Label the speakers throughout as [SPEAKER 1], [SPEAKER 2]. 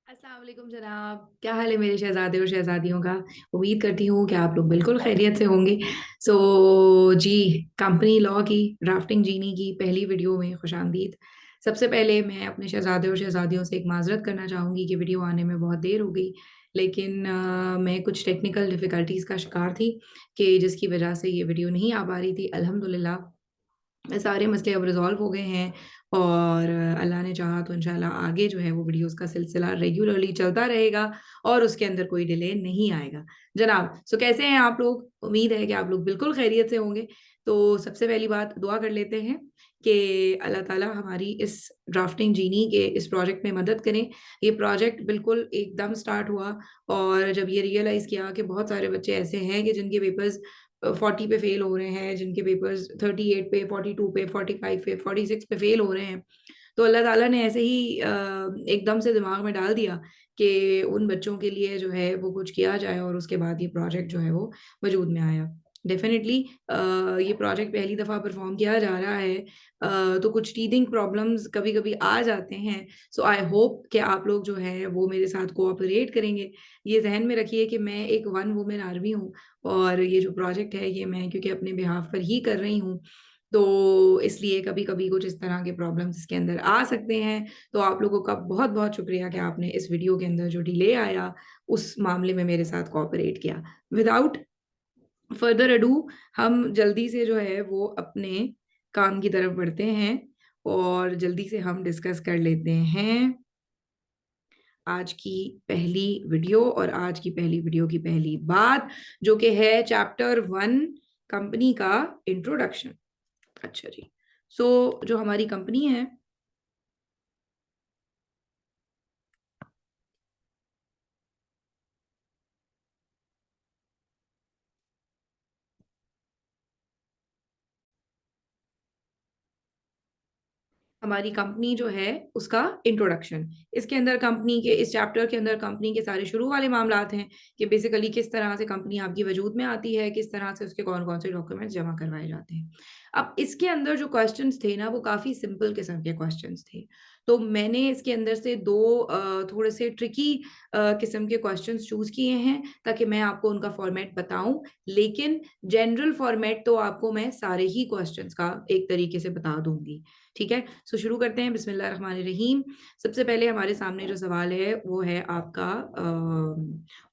[SPEAKER 1] अस्सलाम वालेकुम जनाब, क्या हाल है मेरे शहजादे और शहजादियों का। उम्मीद करती हूँ कि आप लोग बिल्कुल खैरियत से होंगे। सो जी, कंपनी लॉ की ड्राफ्टिंग जीनी की पहली वीडियो में खुशामदीद। सबसे पहले मैं अपने शहजादे और शहजादियों से एक माजरत करना चाहूँगी कि वीडियो आने में बहुत देर हो गई, लेकिन मैं कुछ टेक्निकल डिफ़िकल्टीज़ का शिकार थी कि जिसकी वजह से ये वीडियो नहीं आ पा रही थी। अल्हम्दुलिल्लाह सारे मसले अब रिजॉल्व हो गए हैं और अल्लाह ने चाहा तो इंशाल्लाह आगे जो है वो वीडियोस का सिलसिला रेगुलरली चलता रहेगा और उसके अंदर कोई डिले नहीं आएगा। जनाब, सो कैसे हैं आप लोग? उम्मीद है कि आप लोग बिल्कुल खैरियत से होंगे। तो सबसे पहली बात दुआ कर लेते हैं कि अल्लाह ताला हमारी इस ड्राफ्टिंग जीनी के इस प्रोजेक्ट में मदद करें। ये प्रोजेक्ट बिल्कुल एकदम स्टार्ट हुआ और जब ये रियलाइज़ किया कि बहुत सारे बच्चे ऐसे हैं कि जिनके पेपर्स 40 पे फेल हो रहे हैं, जिनके पेपर्स 38 पे, 42 पे, 45 पे, 46 पे फेल हो रहे हैं। तो अल्लाह ताला ने ऐसे ही एकदम से दिमाग में डाल दिया कि उन बच्चों के लिए जो है वो कुछ किया जाए और उसके बाद ये प्रोजेक्ट जो है वो वजूद में आया। डेफिनेटली ये प्रोजेक्ट पहली दफ़ा परफॉर्म किया जा रहा है, तो कुछ टीथिंग प्रॉब्लम्स कभी-कभी आ जाते हैं। सो आई होप कि आप लोग जो है वो मेरे साथ कोऑपरेट करेंगे। ये ज़हन में रखिए कि मैं एक वन वुमेन आर्मी हूँ और ये जो प्रोजेक्ट है ये मैं क्योंकि अपने बिहाफ पर ही कर रही हूँ, तो इसलिए कभी-कभी कुछ इस तरह के प्रॉब्लम्स इसके अंदर आ सकते हैं। तो आप लोगों का बहुत-बहुत शुक्रिया कि आपने इस वीडियो के अंदर जो डिले आया, उस मामले में मेरे साथ कोऑपरेट किया। विदाउट फर्दर अडू हम जल्दी से जो है वो अपने काम की तरफ बढ़ते हैं और जल्दी से हम डिस्कस कर लेते हैं आज की पहली वीडियो और आज की पहली वीडियो की पहली बात, जो कि है चैप्टर 1 कंपनी का इंट्रोडक्शन। अच्छा जी। सो जो हमारी कंपनी है, हमारी कंपनी जो है उसका इंट्रोडक्शन। इसके अंदर कंपनी के इस चैप्टर के अंदर कंपनी के सारे शुरू वाले मामलात हैं कि बेसिकली किस तरह से कंपनी आपकी वजूद में आती है, किस तरह से उसके कौन-कौन से डॉक्यूमेंट्स जमा करवाए जाते हैं। अब इसके अंदर जो क्वेश्चंस थे ना वो काफ़ी सिंपल किस्म के क्वेश्चंस थे। तो मैंने इसके अंदर से 2 थोड़े से ट्रिकी किस्म के क्वेश्चंस चूज़ किए हैं ताकि मैं आपको उनका फॉर्मेट बताऊँ। लेकिन जनरल फॉर्मेट तो आपको मैं सारे ही क्वेश्चंस का एक तरीके से बता दूँगी। ठीक है? सो शुरू करते हैं बिस्मिल्लाहिर्रहमानिर्रहीम। सबसे पहले हमारे सामने जो सवाल है वो है आपका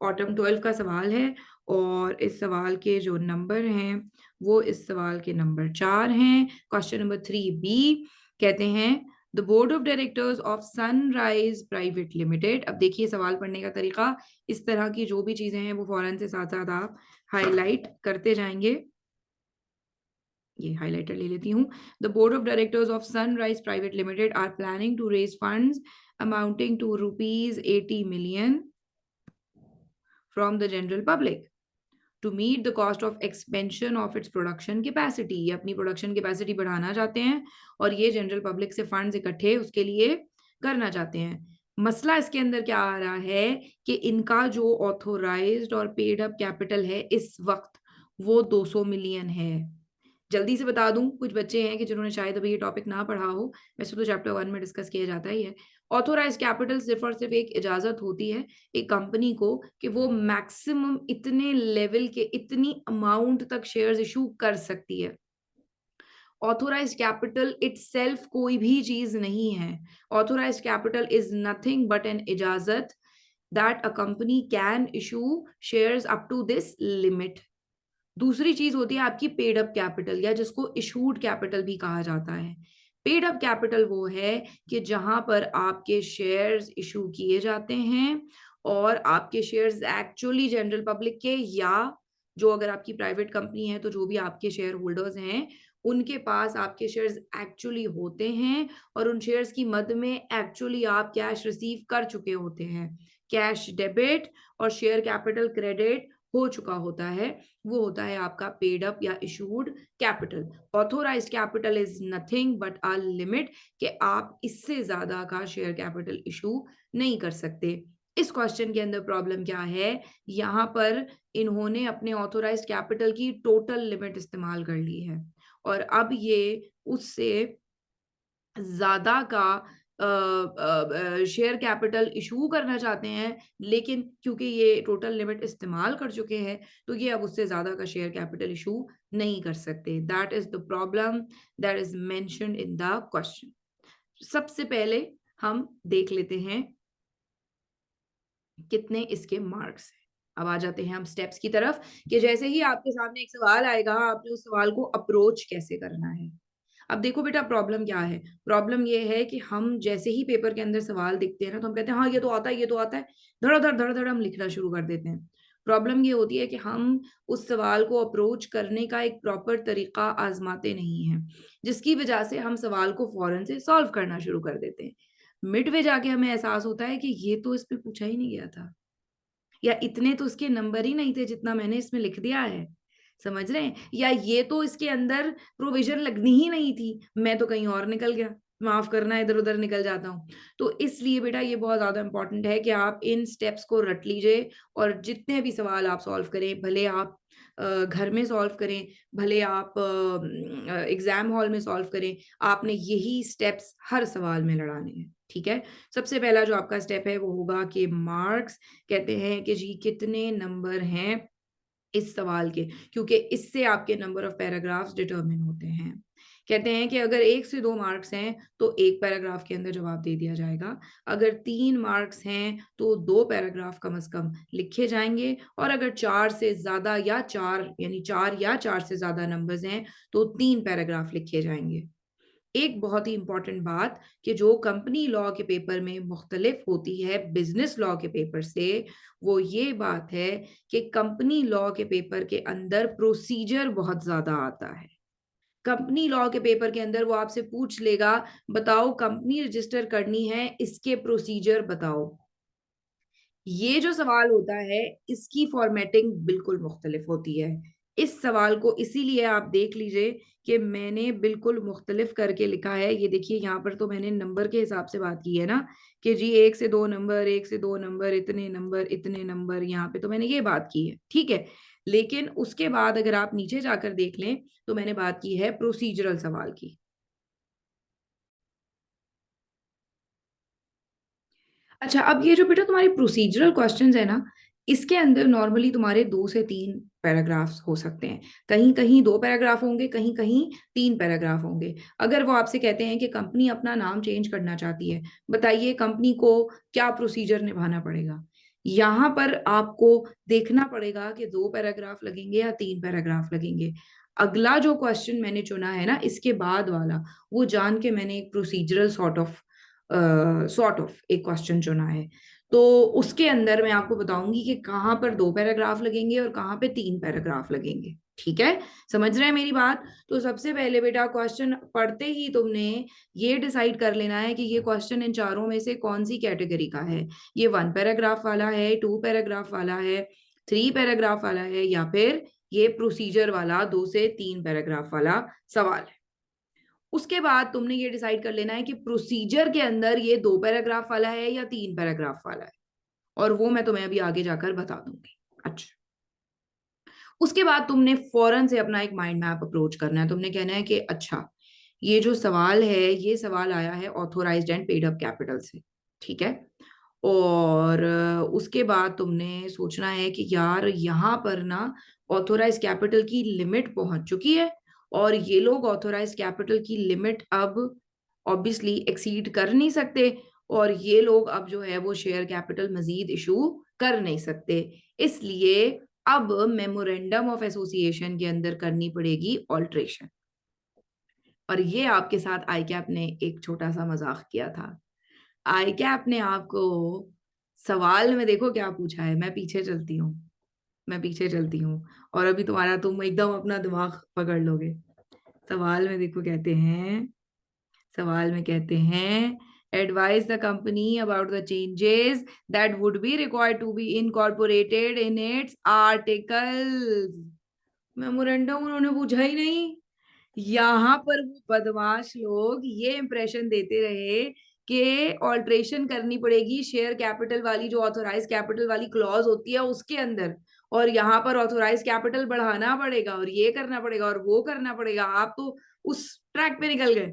[SPEAKER 1] ऑटम 12 का सवाल है और इस सवाल के जो नंबर हैं वो इस सवाल के नंबर 4 हैं। क्वेश्चन नंबर 3 बी कहते हैं the board of directors of Sunrise private limited. अब देखिए सवाल पढ़ने का तरीका, इस तरह की जो भी चीजें हैं वो फौरन से साथ-साथ आप हाइलाइट करते जाएंगे। ये हाइलाइटर ले लेती हूँ। The board of directors of Sunrise private limited are planning to raise funds amounting to rupees 80 million from the general public to meet the cost of expansion of its production capacity. ये अपनी production capacity बढ़ाना चाहते हैं और ये general public से funds इकट्ठे उसके लिए करना चाहते हैं। मसला इसके अंदर क्या आ रहा है कि इनका जो ऑथोराइज्ड और पेड अप कैपिटल है इस वक्त वो 200 मिलियन है। जल्दी से बता दूं, कुछ बच्चे हैं कि जिन्होंने शायद अभी ये टॉपिक ना पढ़ा हो, वैसे तो चैप्टर 1 में डिस्कस किया जाता ही है। ऑथोराइज्ड कैपिटल सिर्फ और सिर्फ एक इजाजत होती है एक कंपनी को कि वो मैक्सिमम इतने लेवल के इतनी अमाउंट तक शेयर्स इशू कर सकती है। ऑथोराइज्ड कैपिटल इटसेल्फ कोई भी चीज नहीं है। Authorised capital is nothing but an इजाजत that a company can issue shares up to this limit. दूसरी चीज होती है आपकी पेड अप कैपिटल या जिसको इशूड कैपिटल भी कहा जाता है। पेड अप कैपिटल वो है कि जहां पर आपके शेयर्स इशू किए जाते हैं और आपके शेयर्स एक्चुअली जनरल पब्लिक के या जो अगर आपकी प्राइवेट कंपनी है तो जो भी आपके शेयर होल्डर्स हैं उनके पास आपके शेयर्स एक्चुअली होते हैं और उन शेयर्स की मद में एक्चुअली आप कैश रिसीव कर चुके होते हैं। कैश डेबिट और शेयर कैपिटल क्रेडिट हो चुका होता है, वो होता है आपका पेड अप या issued capital. Authorised capital is nothing but a limit कि आप इससे ज्यादा का शेयर कैपिटल इशू नहीं कर सकते। इस क्वेश्चन के अंदर प्रॉब्लम क्या है, यहां पर इन्होंने अपने ऑथोराइज्ड कैपिटल की टोटल लिमिट इस्तेमाल कर ली है और अब ये उससे ज्यादा का शेयर कैपिटल इशू करना चाहते हैं, लेकिन क्योंकि ये टोटल लिमिट इस्तेमाल कर चुके हैं, तो ये अब उससे ज़्यादा का शेयर कैपिटल इशू नहीं कर सकते। That is the problem that is mentioned in the question. सबसे पहले हम देख लेते हैं कितने इसके मार्क्स हैं। अब आ जाते हैं हम स्टेप्स की तरफ कि जैसे ही आपके सामने एक सवाल आएगा, आपने उस सवाल को अप्रोच कैसे करना है। अब देखो बेटा प्रॉब्लम क्या है? प्रॉब्लम ये है कि हम जैसे ही पेपर के अंदर सवाल दिखते हैं ना, तो हम कहते हैं हाँ, ये तो आता है, ये तो आता है। धड़ाधड़, धड़ाधड़ हम लिखना शुरू कर देते हैं। प्रॉब्लम ये होती है कि हम उस सवाल को अप्रोच करने का एक प्रॉपर तरीका आज़माते नहीं हैं, जिसकी वजह से हम सवाल को फ़ौरन से सॉल्व करना शुरू कर देते हैं। मिडवे जाके हमें एहसास होता है कि ये तो इसमें पूछा ही नहीं गया था, या इतने तो इसके नंबर ही नहीं थे जितना मैंने इसमें लिख दिया है। समझ रहे हैं? या ये तो इसके अंदर प्रोविज़न लगनी ही नहीं थी, मैं तो कहीं और निकल गया। माफ़ करना इधर-उधर निकल जाता हूँ। तो इसलिए बेटा ये बहुत ज़्यादा इम्पोर्टेंट है कि आप इन स्टेप्स को रट लीजिए और जितने भी सवाल आप सॉल्व करें, भले आप घर में सॉल्व करें, भले आप एग्ज़ाम हॉल में सॉल्व करें, आपने यही स्टेप्स हर सवाल में लड़ाने हैं। ठीक है? सबसे पहला जो आपका स्टेप है वो होगा कि मार्क्स कहते हैं कि जी कितने नंबर हैं इस सवाल के, क्योंकि इससे आपके नंबर ऑफ पैराग्राफ्स डिटरमिन होते हैं। कहते हैं कि अगर 1 से 2 मार्क्स हैं, तो 1 पैराग्राफ के अंदर जवाब दे दिया जाएगा। अगर 3 मार्क्स हैं, तो 2 पैराग्राफ कम से कम लिखे जाएँगे और अगर 4 से ज़्यादा या 4 यानी 4 या 4 से ज़्यादा नंबर्स हैं, तो 3 पैराग्राफ लिखे जाएँगे। एक बहुत ही इम्पोर्टेंट बात कि जो कंपनी लॉ के पेपर में मुख्तलिफ होती है बिजनेस लॉ के पेपर से, वो ये बात है कि कंपनी लॉ के पेपर के अंदर प्रोसीजर बहुत ज़्यादा आता है। कंपनी लॉ के पेपर के अंदर वो आपसे पूछ लेगा, बताओ कंपनी रजिस्टर करनी है, इसके प्रोसीजर बताओ। ये जो सवाल होता है, इसकी फ़ॉर्मेटिंग बिल्कुल मुख्तलिफ होती है। इस सवाल को इसीलिए आप देख लीजिए कि मैंने बिल्कुल मुख्तलिफ करके लिखा है। ये देखिए यहाँ पर तो मैंने नंबर के हिसाब से बात की है ना, कि जी 1 से 2 नंबर, 1 से 2 नंबर, इतने नंबर, यहाँ पे तो मैंने ये बात की है, ठीक है। लेकिन उसके बाद अगर आप नीचे जाकर देख लें, तो मैंने बात की है प्रोसीजरल सवाल की। अच्छा, अब ये जो बेटा तुम्हारे प्रोसीजरल क्वेश्चन्स हैं ना, इसके अंदर नॉर्मली तुम्हारे 2 से 3 पैराग्राफ्स हो सकते हैं। कहीं-कहीं 2 पैराग्राफ होंगे, कहीं-कहीं 3 पैराग्राफ होंगे। अगर वो आपसे कहते हैं कि कंपनी अपना नाम चेंज करना चाहती है, बताइए कंपनी को क्या प्रोसीजर निभाना पड़ेगा? यहाँ पर आपको देखना पड़ेगा कि 2 पैराग्राफ लगेंगे या 3 पैराग्राफ लगेंगे। अगला जो क्वेश्चन मैंने चुना है ना, इसके बाद वाला, वो जान के मैंने एक प्रोसीजरल सॉर्ट ऑफ एक क्वेश्चन चुना है। तो उसके अंदर मैं आपको बताऊँगी कि कहाँ पर 2 पैराग्राफ लगेंगे और कहाँ पे 3 पैराग्राफ लगेंगे। ठीक है? समझ रहे हैं मेरी बात? तो सबसे पहले बेटा क्वेश्चन पढ़ते ही तुमने ये डिसाइड कर लेना है कि ये क्वेश्चन इन चारों में से कौन-सी कैटेगरी का है। ये 1 पैराग्राफ वाला है, 2 पैराग्राफ वाला है, 3 पैराग्राफ वाला है या फिर ये प्रोसीजर वाला 2 से 3 पैराग्राफ वाला सवाल है। उसके बाद तुमने ये डिसाइड कर लेना है कि प्रोसीजर के अंदर ये 2 पैराग्राफ वाला है या 3 पैराग्राफ वाला है, और वो मैं तुम्हें अभी आगे जाकर बता दूँगी। अच्छा, उसके बाद तुमने फ़ौरन से अपना एक माइंड मैप अप्रोच करना है। तुमने कहना है कि अच्छा, ये जो सवाल है, ये सवाल आया है authorised and paid up capital से, ठीक है? और उसके बाद तुमने सोचना है कि यार यहाँ पर ना ऑथोराइज़्ड कैपिटल की लिमिट पहुँच चुकी है और ये लोग ऑथोराइज़्ड कैपिटल की लिमिट अब ऑब्वियसली एक्सीड कर नहीं सकते और ये लोग अब जो है वो शेयर कैपिटल मज़ीद इश्यू कर नहीं सकते। इसलिए अब मेमोरेंडम ऑफ एसोसिएशन के अंदर करनी पड़ेगी अल्टरेशन। और ये आपके साथ आईकैप ने एक छोटा-सा मज़ाक किया था। आईकैप ने आपको सवाल में देखो क्या पूछा है, मैं पीछे चलती हूँ और अभी तुम एकदम अपना दिमाग पकड़ लोगे। सवाल में देखो सवाल में कहते हैं advise the company about the changes that would be required to be incorporated in its articles. Memorandum उन्होंने पूछा ही नहीं। यहाँ पर वो बदमाश लोग ये इंप्रेशन देते रहे कि ऑल्ट्रेशन करनी पड़ेगी शेयर कैपिटल वाली जो ऑथोराइज कैपिटल वाली क्लॉज होती है उसके अंदर, और यहाँ पर ऑथोराइज कैपिटल बढ़ाना पड़ेगा और ये करना पड़ेगा और वो करना पड़ेगा। आप तो उस ट्रैक पे निकल गए।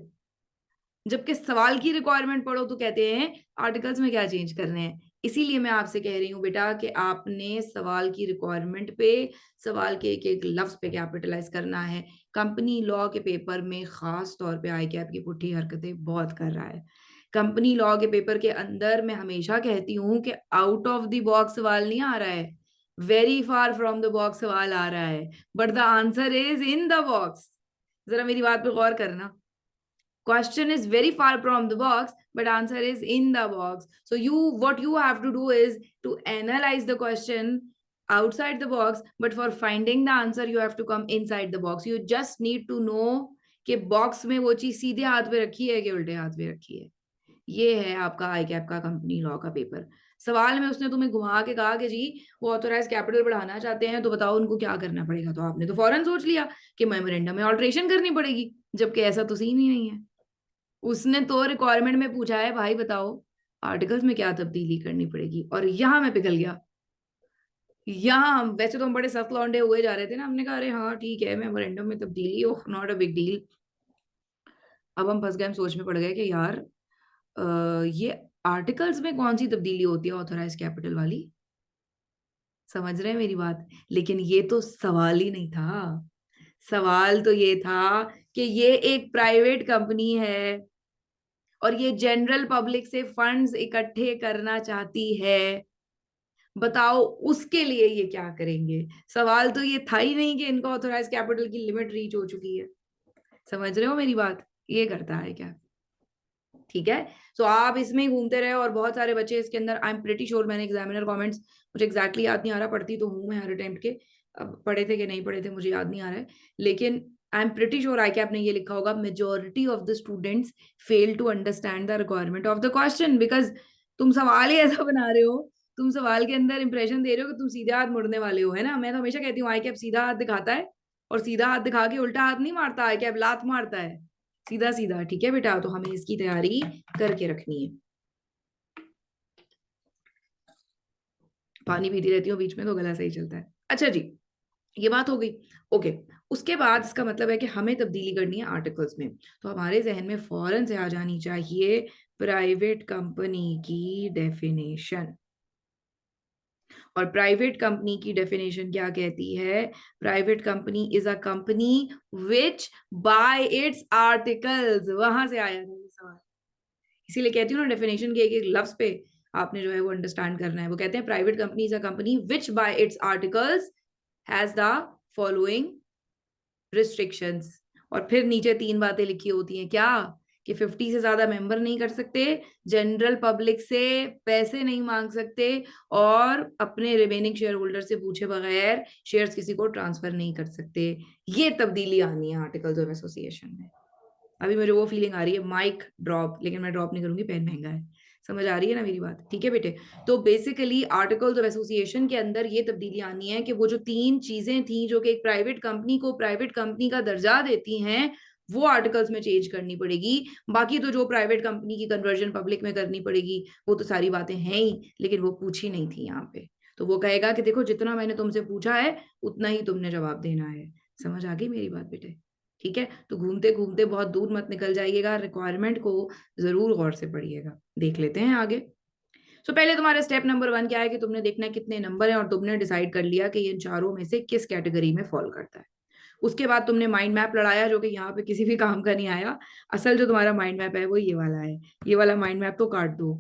[SPEAKER 1] जबकि सवाल की रिक्वायरमेंट पढ़ो तो कहते हैं आर्टिकल्स में क्या चेंज करने हैं। इसीलिए मैं आपसे कह रही हूँ बेटा कि आपने सवाल की रिक्वायरमेंट पे, सवाल के एक एक लफ्ज पे कैपिटलाइज करना है। कंपनी लॉ के पेपर में खास तौर पे आई कैप की पुट्ठी हरकतें बहुत कर रहा है। कंपनी लॉ के पेपर के अंदर मैं हमेशा कहती हूँ कि आउट ऑफ द बॉक्स सवाल नहीं आ रहा है, very far from the box सवाल आ रहा है, but the answer is in the box. जरा मेरी बात पे गौर करना। Question is very far from the box, but answer is in the box. So what you have to do is to analyze the question outside the box, but for finding the answer you have to come inside the box. You just need to know कि box में वो चीज सीधे हाथ पे रखी है कि उल्टे हाथ पे रखी है। ये है आपका आई कैप का कंपनी लॉ का पेपर। सवाल में उसने तुम्हें घुमा के कहा कि जी वो ऑथोराइज कैपिटल बढ़ाना चाहते हैं तो बताओ उनको क्या करना पड़ेगा, तो आपने तो फौरन सोच लिया कि मेमोरेंडम में ऑल्ट्रेशन करनी पड़ेगी, जबकि ऐसा तो सीन ही नहीं है। उसने तो रिक्वायरमेंट में पूछा है भाई बताओ आर्टिकल्स में क्या तब्दीली करनी पड़ेगी, और यहां मैं पिघल गया। यहाँ वैसे तो हम बड़े सख्त लौंडे हुए जा रहे थे ना, हमने कहा अरे हाँ ठीक है मेमोरेंडम में तब्दीली, oh not a big deal. अब हम फंस गए, हम सोच में पड़ गए कि यार ये आर्टिकल्स में कौन सी तब्दीली होती है ऑथोराइज कैपिटल वाली। समझ रहे हैं मेरी बात? लेकिन ये तो सवाल ही नहीं था। सवाल तो ये था कि ये एक प्राइवेट कंपनी है और ये जनरल पब्लिक से फंड्स इकट्ठे करना चाहती है, बताओ उसके लिए ये क्या करेंगे। सवाल तो ये था ही नहीं कि इनका ऑथोराइज कैपिटल की लिमिट रीच हो चुकी है। समझ रहे हो मेरी बात? ये करता है क्या? ठीक है। सो आप इसमें घूमते रहे और बहुत सारे बच्चे इसके अंदर, आई एम प्रिटी श्योर, मैंने एग्जामिनर कमेंट्स मुझे एग्जैक्टली याद नहीं आ रहा, पढ़ती तो हूँ मैं हर अटेम्प्ट के, अब पढ़े थे कि नहीं पढ़े थे मुझे याद नहीं आ रहा है, लेकिन आई एम प्रिटी श्योर आई कैप ने ये लिखा होगा majority of the students fail to understand the requirement of the question, because तुम सवाल ही ऐसा बना रहे हो, तुम सवाल के अंदर इंप्रेशन दे रहे हो कि तुम सीधे हाथ मुड़ने वाले हो, है ना। मैं तो हमेशा कहती हूँ आई कैप सीधा हाथ दिखाता है, और सीधा हाथ दिखा के उल्टा हाथ नहीं मारता, आई कैप लात मारता है सीधा सीधा। ठीक है बेटा, तो हमें इसकी तैयारी करके रखनी है। पानी पीती रहती हूँ बीच में तो गला सही चलता है। अच्छा जी, ये बात हो गई। ओके, उसके बाद इसका मतलब है कि हमें तब्दीली करनी है आर्टिकल्स में, तो हमारे जहन में फौरन से आ जानी चाहिए प्राइवेट कंपनी की डेफिनेशन। और प्राइवेट कंपनी की डेफिनेशन क्या कहती है? Private company is a company which bye it's articles. वहां से आया था ये सवाल, इसीलिए कहती हूँ ना डेफिनेशन के एक एक लफ्ज पे आपने जो है वो अंडरस्टैंड करना है। वो कहते हैं private company is a company which bye it's articles has the following restrictions. और फिर नीचे 3 बातें लिखी होती हैं क्या, कि 50 से ज्यादा मेंबर नहीं कर सकते, जनरल पब्लिक से पैसे नहीं मांग सकते, और अपने रिमेनिंग शेयर होल्डर से पूछे बगैर शेयर्स किसी को ट्रांसफर नहीं कर सकते। ये तब्दीली आनी है आर्टिकल्स ऑफ एसोसिएशन में। अभी मुझे वो फीलिंग आ रही है माइक ड्रॉप, लेकिन मैं ड्रॉप नहीं करूंगी, पेन महंगा है। समझ आ रही है ना मेरी बात? ठीक है बेटे। तो बेसिकली आर्टिकल्स ऑफ एसोसिएशन के अंदर ये तब्दीली आनी है कि वो जो 3 चीजें थी जो कि एक प्राइवेट कंपनी को प्राइवेट कंपनी का दर्जा देती हैं, वो आर्टिकल्स में चेंज करनी पड़ेगी। बाकी तो जो प्राइवेट कंपनी की कन्वर्जन पब्लिक में करनी पड़ेगी वो तो सारी बातें हैं ही, लेकिन वो पूछी नहीं थी यहाँ पे। तो वो कहेगा कि देखो जितना मैंने तुमसे पूछा है उतना ही तुमने जवाब देना है। समझ आ गई मेरी बात बेटे? ठीक है, तो घूमते घूमते बहुत दूर मत निकल जाइएगा, रिक्वायरमेंट को जरूर गौर से पढ़िएगा। देख लेते हैं आगे। तो पहले तुम्हारा स्टेप नंबर 1 क्या है कि तुमने देखना है कितने नंबर हैं और तुमने डिसाइड कर लिया कि ये चारों में से किस कैटेगरी में फॉल करता है। उसके बाद तुमने माइंड मैप लड़ाया जो कि यहाँ पे किसी भी काम का नहीं आया। असल जो तुम्हारा माइंड मैप है वो ये वाला है, ये वाला माइंड मैप तो काट दो।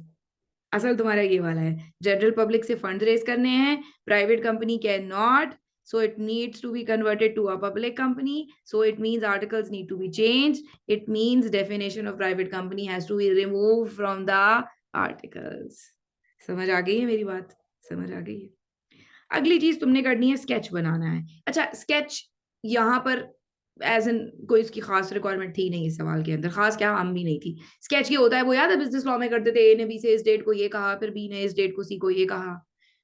[SPEAKER 1] असल तुम्हारा ये वाला है, जनरल पब्लिक से फंड रेज करने हैं, private company can not, so it needs to be converted to a public company, so it means articles need to be changed, it means definition of private company has to be removed from the articles। समझ आ गई है मेरी बात? समझ आ गई है? अगली चीज तुमने करनी है स्केच बनाना है। अच्छा, स्केच यहाँ पर एज एन कोई इसकी खास रिक्वायरमेंट थी नहीं इस सवाल के अंदर, खास क्या हम भी नहीं थी। स्केच ये होता है, वो याद है बिजनेस लॉ में करते थे, ए ने बी से इस डेट को ये कहा, फिर बी ने इस डेट को सी को ये कहा,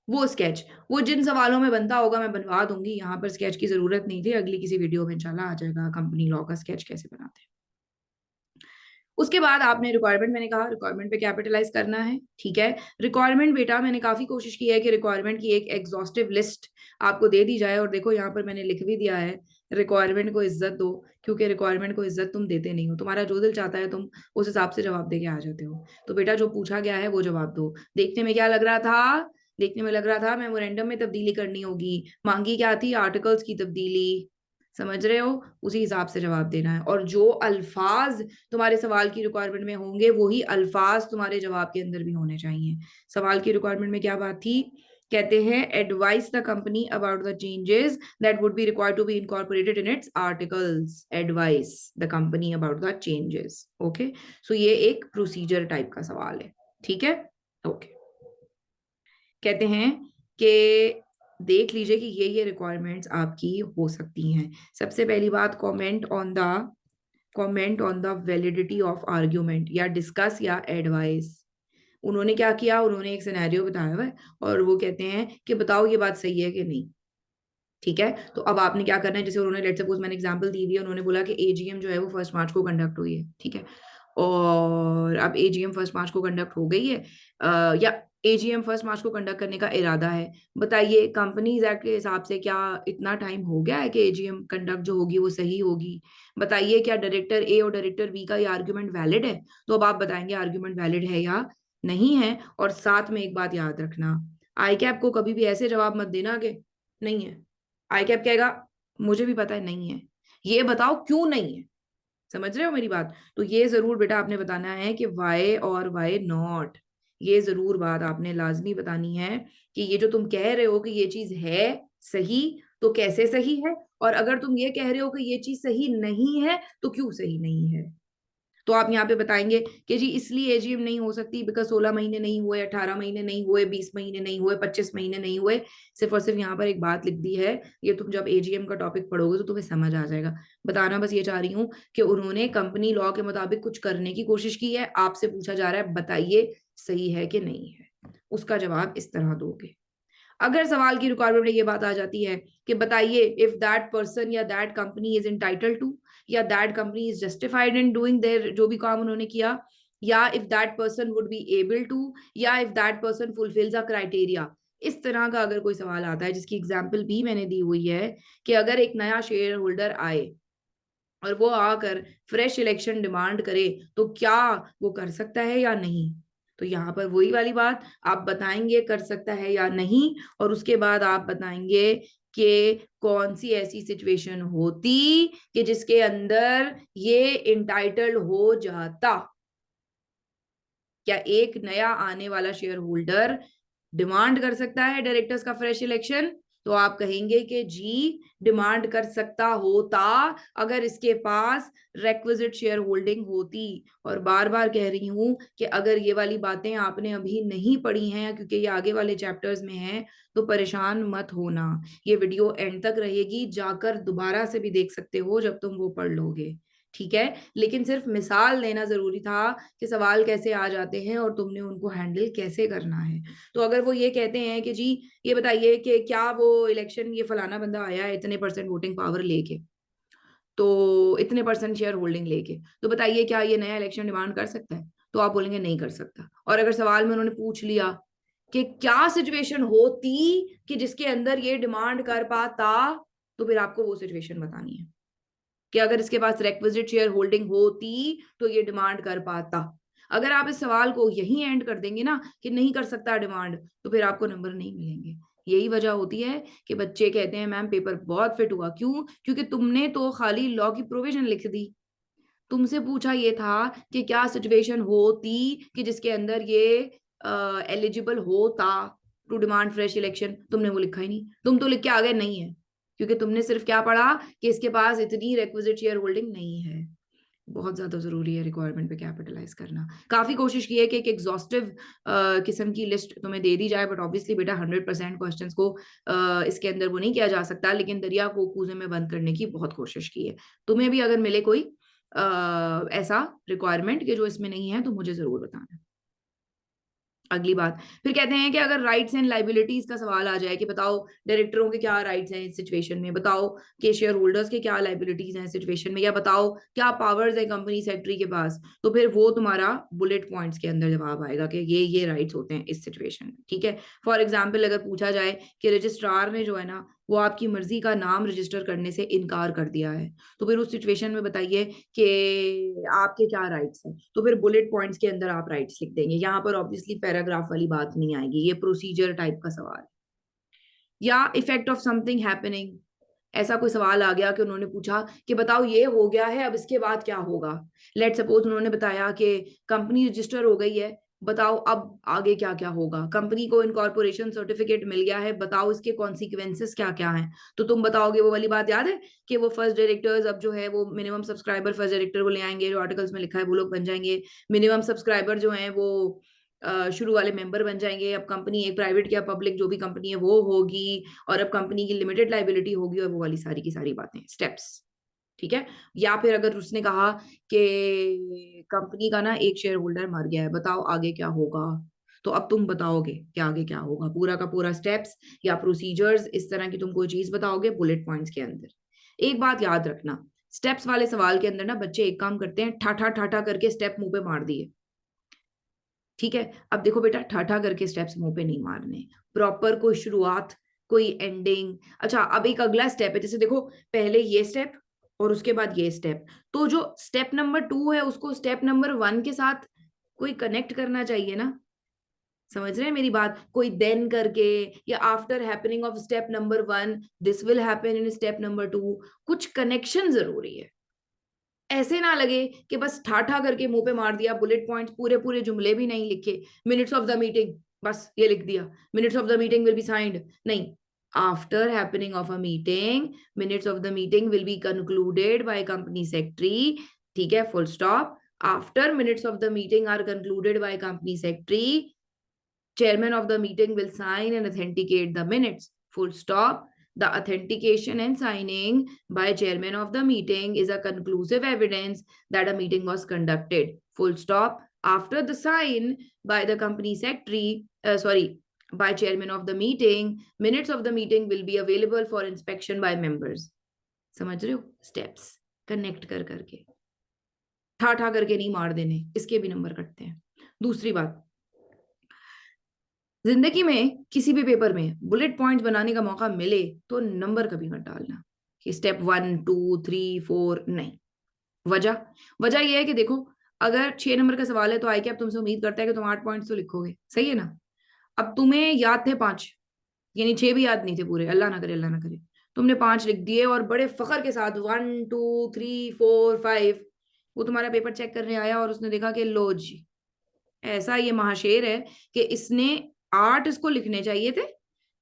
[SPEAKER 1] वो स्केच। वो जिन सवालों में बनता होगा मैं बनवा दूंगी, यहाँ पर स्केच की जरूरत नहीं थी, अगली किसी वीडियो में इंशाल्लाह आ जाएगा कंपनी लॉ का स्केच कैसे बनाते हैं। उसके बाद आपने रिक्वायरमेंट, मैंने कहा रिक्वायरमेंट पे कैपिटलाइज करना है, ठीक है। रिक्वायरमेंट बेटा मैंने काफी कोशिश की है कि रिक्वायरमेंट की एक एग्जॉस्टिव लिस्ट आपको दे दी जाए, और देखो यहाँ पर मैंने लिख भी दिया है, रिक्वायरमेंट को इज्जत दो, क्योंकि रिक्वायरमेंट को इज्जत तुम देते नहीं हो। तुम्हारा जो दिल चाहता है तुम उस हिसाब से जवाब दे के आ जाते हो। तो बेटा जो पूछा गया है वो जवाब दो। देखने में क्या लग रहा था? देखने में लग रहा था मेमोरेंडम में तब्दीली करनी होगी, मांगी क्या थी? आर्टिकल्स की तब्दीली। समझ रहे हो? उसी हिसाब से जवाब देना है, और जो अल्फाज तुम्हारे सवाल की रिक्वायरमेंट में होंगे वही अल्फाज तुम्हारे जवाब के अंदर भी होने चाहिए। सवाल की रिक्वायरमेंट में क्या बात थी? कहते हैं advise the company about the changes that would be required to be incorporated in its articles. Advise the company about the changes. Okay, so ये एक प्रोसीजर टाइप का सवाल है, ठीक है। ओके, कहते हैं कि देख लीजिए कि ये रिक्वायरमेंट्स आपकी हो सकती हैं। सबसे पहली बात, comment on the validity of argument, या डिस्कस या एडवाइस। उन्होंने क्या किया? उन्होंने एक सिनेरियो बताया हुआ है और वो कहते हैं कि बताओ ये बात सही है कि नहीं, ठीक है। तो अब आपने क्या करना है, जैसे उन्होंने लेट्स सपोज मैंने एग्जांपल दी हुई है, उन्होंने बोला कि एजीएम जो है वो 1 मार्च को कंडक्ट हुई है, ठीक है। और अब एजीएम 1 मार्च को कंडक्ट हो गई है, या एजीएम 1 मार्च को कंडक्ट करने का इरादा है। बताइए कंपनीज एक्ट के हिसाब से क्या इतना टाइम हो गया है कि एजीएम कंडक्ट जो होगी वो सही होगी? बताइए क्या डायरेक्टर ए और डायरेक्टर बी का ये आर्ग्यूमेंट वैलिड है? तो अब आप बताएंगे आर्ग्यूमेंट वैलिड है या नहीं है। और साथ में एक बात याद रखना, आई कैप को कभी भी ऐसे जवाब मत देना कि नहीं है। आई कैप कहेगा मुझे भी पता है नहीं है, ये बताओ क्यों नहीं है। समझ रहे हो मेरी बात? तो ये जरूर बेटा आपने बताना है कि वाई और वाई नॉट, ये जरूर बात आपने लाजमी बतानी है कि ये जो तुम कह रहे हो कि ये चीज है सही, तो कैसे सही है, और अगर तुम ये कह रहे हो कि ये चीज सही नहीं है तो क्यों सही नहीं है। तो आप यहाँ पे बताएंगे कि जी इसलिए एजीएम नहीं हो सकती बिकॉज 16 महीने नहीं हुए, 18 महीने नहीं हुए, 20 महीने नहीं हुए, 25 महीने नहीं हुए। सिर्फ और सिर्फ यहाँ पर एक बात लिख दी है, ये तुम जब एजीएम का टॉपिक पढ़ोगे तो तुम्हें समझ आ जाएगा। बताना बस ये चाह रही हूँ कि उन्होंने कंपनी लॉ के मुताबिक कुछ करने की कोशिश की है, आपसे पूछा जा रहा है बताइए सही है कि नहीं है, उसका जवाब इस तरह दोगे। अगर सवाल की रिक्वायरमेंट में ये बात आ जाती है कि बताइए इफ दैट पर्सन या that company is entitled to, या that company is justified in doing their, जो भी काम उन्होंने किया, या if that person would be able to, या if that person fulfils a criteria. इस तरह का अगर कोई सवाल आता है, जिसकी एग्जाम्पल भी मैंने दी हुई है कि अगर एक नया शेयर होल्डर आए और वो आकर फ्रेश इलेक्शन डिमांड करे तो क्या वो कर सकता है या नहीं। तो यहाँ पर वही वाली बात आप बताएंगे कर सकता है या नहीं, और उसके बाद आप बताएंगे कि कौन सी ऐसी सिचुएशन होती कि जिसके अंदर ये इंटाइटल्ड हो जाता। क्या एक नया आने वाला शेयर होल्डर डिमांड कर सकता है डायरेक्टर्स का फ्रेश इलेक्शन? तो आप कहेंगे कि जी डिमांड कर सकता होता अगर इसके पास रेक्विजिट शेयर होल्डिंग होती। और बार बार कह रही हूं कि अगर ये वाली बातें आपने अभी नहीं पढ़ी हैं क्योंकि ये आगे वाले चैप्टर्स में है, तो परेशान मत होना, ये वीडियो एंड तक रहेगी, जाकर दोबारा से भी देख सकते हो जब तुम वो पढ़ लोगे, ठीक है। लेकिन सिर्फ मिसाल देना जरूरी था कि सवाल कैसे आ जाते हैं और तुमने उनको हैंडल कैसे करना है। तो अगर वो ये कहते हैं कि जी ये बताइए कि क्या वो इलेक्शन, ये फलाना बंदा आया है इतने परसेंट वोटिंग पावर लेके, तो इतने परसेंट शेयर होल्डिंग लेके, तो बताइए क्या ये नया इलेक्शन डिमांड कर सकता है? तो आप बोलेंगे नहीं कर सकता। और अगर सवाल में उन्होंने पूछ लिया कि क्या सिचुएशन होती कि जिसके अंदर ये डिमांड कर पाता, तो फिर आपको वो सिचुएशन बतानी है कि अगर इसके पास रेक्विजिट शेयर होल्डिंग होती तो ये डिमांड कर पाता। अगर आप इस सवाल को यही एंड कर देंगे ना कि नहीं कर सकता डिमांड, तो फिर आपको नंबर नहीं मिलेंगे। यही वजह होती है कि बच्चे कहते हैं मैम पेपर बहुत फिट हुआ। क्यों? क्योंकि तुमने तो खाली लॉ की प्रोविजन लिख दी, तुमसे पूछा ये था कि क्या सिचुएशन होती कि जिसके अंदर ये एलिजिबल होता टू डिमांड फ्रेश इलेक्शन, तुमने वो लिखा ही नहीं, तुम तो लिख के आ गए नहीं है, क्योंकि तुमने सिर्फ क्या पढ़ा कि इसके पास इतनी रिक्विजिट शेयर होल्डिंग नहीं है। बहुत ज्यादा जरूरी है रिक्वायरमेंट पे कैपिटलाइज करना। काफी कोशिश की है कि एक एग्जॉस्टिव किस्म की लिस्ट तुम्हें दे दी जाए, बट ऑब्वियसली बेटा 100% क्वेश्चंस को इसके अंदर वो नहीं किया जा सकता, लेकिन दरिया को कूजे में बंद करने की बहुत कोशिश की है। तुम्हें भी अगर मिले कोई ऐसा रिक्वायरमेंट कि जो इसमें नहीं है तो मुझे जरूर बताना। अगली बात, फिर कहते हैं कि अगर राइट्स एंड लाइबिलिटीज का सवाल आ जाए कि बताओ डायरेक्टरों के क्या राइट्स हैं इस सिचुएशन में, बताओ कि शेयर होल्डर्स के क्या लाइबिलिटीज हैं इस सिचुएशन में, या बताओ क्या पावर्स है कंपनी सेक्रेटरी के पास, तो फिर वो तुम्हारा बुलेट पॉइंट्स के अंदर जवाब आएगा कि ये राइट्स होते हैं इस सिचुएशन में। ठीक है, फॉर एग्जाम्पल अगर पूछा जाए कि रजिस्ट्रार ने जो है ना वो आपकी मर्जी का नाम रजिस्टर करने से इनकार कर दिया है, तो फिर उस सिचुएशन में बताइए कि आपके क्या राइट्स हैं, तो फिर बुलेट पॉइंट्स के अंदर आप राइट्स लिख देंगे। यहाँ पर ऑब्वियसली पैराग्राफ वाली बात नहीं आएगी, ये प्रोसीजर टाइप का सवाल। या इफेक्ट ऑफ समथिंग हैपनिंग, ऐसा कोई सवाल आ गया कि उन्होंने पूछा कि बताओ ये हो गया है अब इसके बाद क्या होगा। लेट सपोज उन्होंने बताया कि कंपनी रजिस्टर हो गई है, बताओ अब आगे क्या क्या होगा, कंपनी को इनकॉर्पोरेशन सर्टिफिकेट मिल गया है, बताओ इसके कॉन्सिक्वेंसेस क्या क्या हैं। तो तुम बताओगे वो वाली बात याद है कि वो फर्स्ट डायरेक्टर्स अब जो है वो मिनिमम सब्सक्राइबर फर्स्ट डायरेक्टर को ले आएंगे, जो आर्टिकल्स में लिखा है वो लोग बन जाएंगे, मिनिमम सब्सक्राइबर जो है वो शुरू वाले मेंबर बन जाएंगे, अब कंपनी एक प्राइवेट या पब्लिक जो भी कंपनी है वो होगी, और अब कंपनी की लिमिटेड लाइबिलिटी होगी, और वो वाली सारी की सारी बातें, स्टेप्स। ठीक है, या फिर अगर उसने कहा कि कंपनी का ना एक शेयर होल्डर मर गया है, बताओ आगे क्या होगा, तो अब तुम बताओगे कि आगे क्या होगा, पूरा का पूरा स्टेप्स या प्रोसीजर्स इस तरह की तुम कोई चीज बताओगे बुलेट पॉइंट्स के अंदर। एक बात याद रखना, स्टेप्स वाले सवाल के अंदर ना बच्चे एक काम करते हैं, ठाठा ठाठा करके स्टेप मुंह पे मार दिए। ठीक है, अब देखो बेटा ठाठा करके स्टेप्स मुंह पे नहीं मारने, प्रॉपर कोई शुरुआत कोई एंडिंग। अच्छा, अब एक अगला स्टेप है, जैसे देखो पहले ये स्टेप और उसके बाद ये स्टेप, तो जो स्टेप नंबर 2 है उसको स्टेप नंबर 1 के साथ कोई कनेक्ट करना चाहिए ना। समझ रहे हैं मेरी बात, कोई देन करके, या after happening of step number 1 this will happen in step number 2, कुछ कनेक्शन जरूरी है। ऐसे ना लगे कि बस ठाठा करके मुंह पे मार दिया, बुलेट पॉइंट्स पूरे पूरे जुमले भी नहीं लिखे, मिनट्स ऑफ द मीटिंग बस ये लिख दिया, minutes of the meeting will be signed, नहीं, after happening of a meeting minutes of the meeting will be concluded by company secretary. ठीक है, full stop. After minutes of the meeting are concluded by company secretary, chairman of the meeting will sign and authenticate the minutes, full stop. The authentication and signing by chairman of the meeting is a conclusive evidence that a meeting was conducted, full stop. After the sign by the company secretary, by chairman of the meeting, minutes of the meeting will be available for inspection by members. समझ रहे हो, steps connect कर करके, ठा ठा करके नहीं मार देने, इसके भी नंबर कटते हैं। दूसरी बात, जिंदगी में किसी भी पेपर में बुलेट पॉइंट्स बनाने का मौका मिले तो नंबर कभी मत डालना कि स्टेप 1 2 3 4, नहीं। वजह वजह यह है कि देखो, अगर 6 नंबर का सवाल है तो आई क्या तुमसे उम्मीद करता है कि तुम 8 पॉइंट्स तो लिखोगे, सही है ना। अब तुम्हें याद थे 5, यानी 6 भी याद नहीं थे पूरे, अल्लाह ना करे अल्लाह ना करे, तुमने 5 लिख दिए और बड़े फखर के साथ 1 2 3 4 5, वो तुम्हारा पेपर चेक करने आया और उसने देखा कि लो जी, ऐसा ये महाशेर है कि इसने 8 इसको लिखने चाहिए थे,